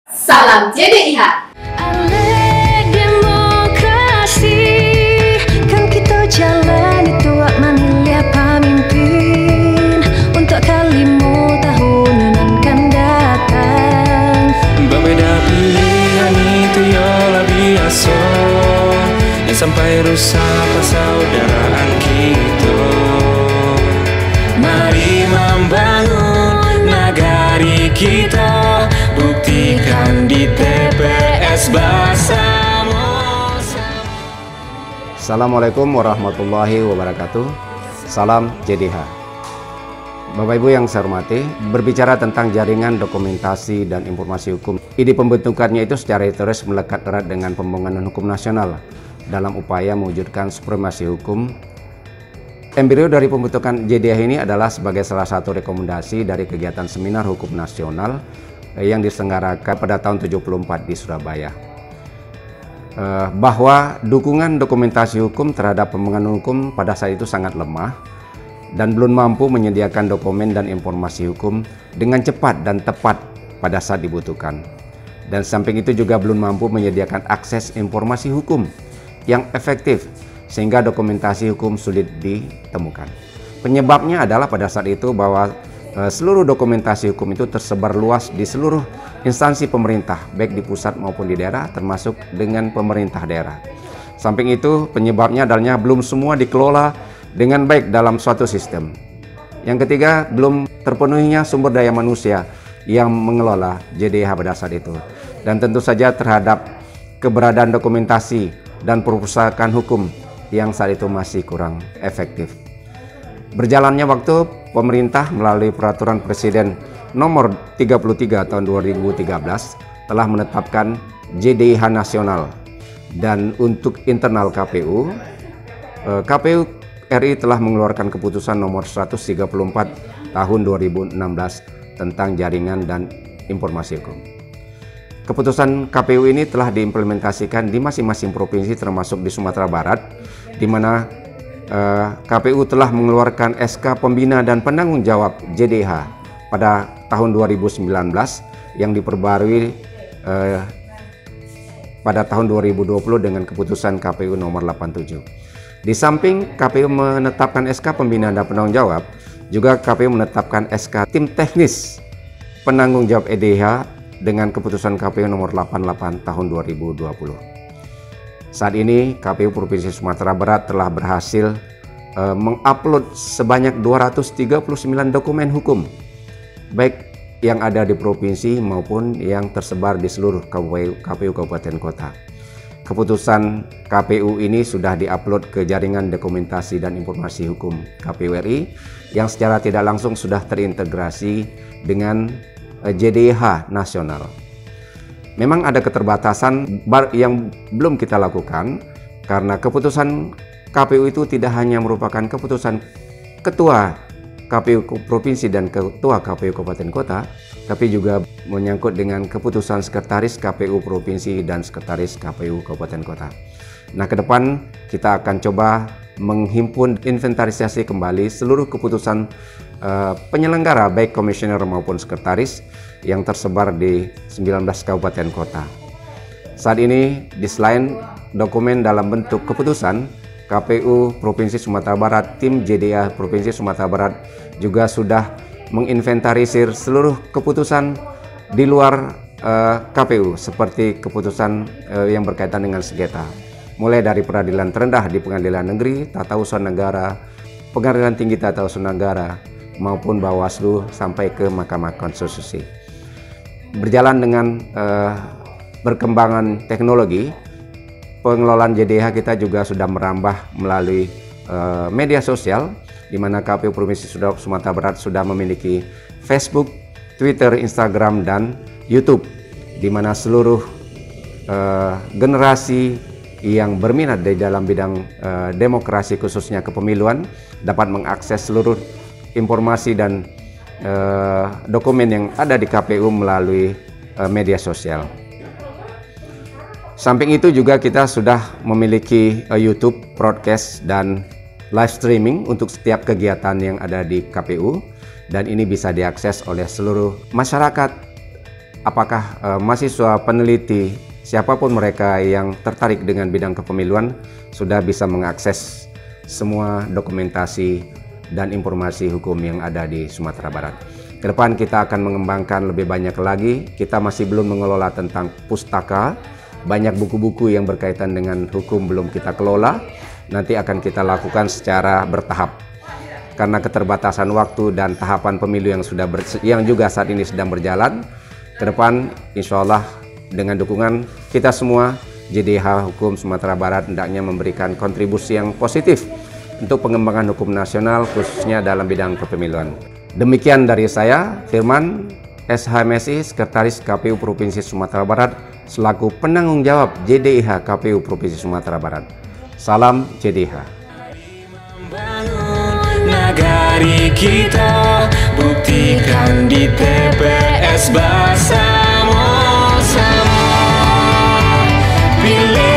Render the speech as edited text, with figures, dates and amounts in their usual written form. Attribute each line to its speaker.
Speaker 1: Salam JDIH.
Speaker 2: Demokrasi kan kita jalani tuak manilya pamimpin untuk kalimu tahunan kan datang.
Speaker 3: Berbeda pilihan itu yola biasa yang sampai rusak persaudaraan kita. Mari membangun nagari kita, buktikan di TPS bersama.
Speaker 4: Assalamualaikum warahmatullahi wabarakatuh. Salam JDIH. Bapak Ibu yang saya hormati, berbicara tentang jaringan dokumentasi dan informasi hukum. Ide pembentukannya itu secara terus melekat erat dengan pembangunan hukum nasional dalam upaya mewujudkan supremasi hukum. Embrio dari pembentukan JDIH ini adalah sebagai salah satu rekomendasi dari kegiatan seminar hukum nasional yang diselenggarakan pada tahun 74 di Surabaya. Bahwa dukungan dokumentasi hukum terhadap pembangunan hukum pada saat itu sangat lemah dan belum mampu menyediakan dokumen dan informasi hukum dengan cepat dan tepat pada saat dibutuhkan. Dan samping itu juga belum mampu menyediakan akses informasi hukum yang efektif sehingga dokumentasi hukum sulit ditemukan. Penyebabnya adalah pada saat itu bahwa seluruh dokumentasi hukum itu tersebar luas di seluruh instansi pemerintah, baik di pusat maupun di daerah, termasuk dengan pemerintah daerah. Samping itu, penyebabnya adalah belum semua dikelola dengan baik dalam suatu sistem. Yang ketiga, belum terpenuhinya sumber daya manusia yang mengelola JDIH pada saat itu. Dan tentu saja terhadap keberadaan dokumentasi dan perpustakaan hukum yang saat itu masih kurang efektif. Berjalannya waktu, pemerintah melalui Peraturan Presiden Nomor 33 Tahun 2013 telah menetapkan JDIH Nasional. Dan untuk internal KPU, KPU RI telah mengeluarkan keputusan Nomor 134 Tahun 2016 tentang jaringan dan informasi hukum. Keputusan KPU ini telah diimplementasikan di masing-masing provinsi termasuk di Sumatera Barat, di mana KPU telah mengeluarkan SK Pembina dan Penanggung Jawab JDIH pada tahun 2019 yang diperbarui pada tahun 2020 dengan keputusan KPU nomor 87. Di samping KPU menetapkan SK Pembina dan Penanggung Jawab, juga KPU menetapkan SK Tim Teknis Penanggung Jawab JDIH dengan keputusan KPU nomor 88 tahun 2020. Saat ini KPU Provinsi Sumatera Barat telah berhasil mengupload sebanyak 239 dokumen hukum, baik yang ada di provinsi maupun yang tersebar di seluruh KPU Kabupaten Kota. Keputusan KPU ini sudah diupload ke jaringan dokumentasi dan informasi hukum KPU RI yang secara tidak langsung sudah terintegrasi dengan JDIH Nasional. Memang ada keterbatasan yang belum kita lakukan karena keputusan KPU itu tidak hanya merupakan keputusan Ketua KPU Provinsi dan Ketua KPU Kabupaten Kota, tapi juga menyangkut dengan keputusan Sekretaris KPU Provinsi dan Sekretaris KPU Kabupaten Kota. Nah, ke depan kita akan coba menghimpun inventarisasi kembali seluruh keputusan penyelenggara baik komisioner maupun sekretaris yang tersebar di 19 kabupaten kota. Saat ini di selain dokumen dalam bentuk keputusan, KPU Provinsi Sumatera Barat, tim JDIH Provinsi Sumatera Barat juga sudah menginventarisir seluruh keputusan di luar KPU seperti keputusan yang berkaitan dengan sengketa. Mulai dari peradilan terendah di Pengadilan Negeri, Tata Usaha Negara, Pengadilan Tinggi Tata Usaha Negara, maupun Bawaslu sampai ke Mahkamah Konstitusi. Berjalan dengan berkembangan teknologi, pengelolaan JDIH kita juga sudah merambah melalui media sosial, di mana KPU Provinsi Sumatera Barat sudah memiliki Facebook, Twitter, Instagram, dan YouTube, di mana seluruh generasi yang berminat di dalam bidang demokrasi khususnya kepemiluan dapat mengakses seluruh informasi dan dokumen yang ada di KPU melalui media sosial. Samping itu juga kita sudah memiliki YouTube, broadcast, dan live streaming untuk setiap kegiatan yang ada di KPU, dan ini bisa diakses oleh seluruh masyarakat apakah mahasiswa peneliti siapapun mereka yang tertarik dengan bidang kepemiluan sudah bisa mengakses semua dokumentasi dan informasi hukum yang ada di Sumatera Barat. Kedepan kita akan mengembangkan lebih banyak lagi. Kita masih belum mengelola tentang pustaka. Banyak buku-buku yang berkaitan dengan hukum belum kita kelola. Nanti akan kita lakukan secara bertahap. Karena keterbatasan waktu dan tahapan pemilu yang juga saat ini sedang berjalan, ke depan insya Allah dengan dukungan kita semua, JDH Hukum Sumatera Barat hendaknya memberikan kontribusi yang positif untuk pengembangan hukum nasional khususnya dalam bidang kepemiluan. Demikian dari saya, Firman, SHMSI, Sekretaris KPU Provinsi Sumatera Barat, selaku penanggung jawab JDIH KPU Provinsi Sumatera Barat. Salam JDIH.
Speaker 3: Nagari kita buktikan di TPS bersama-sama. Pilih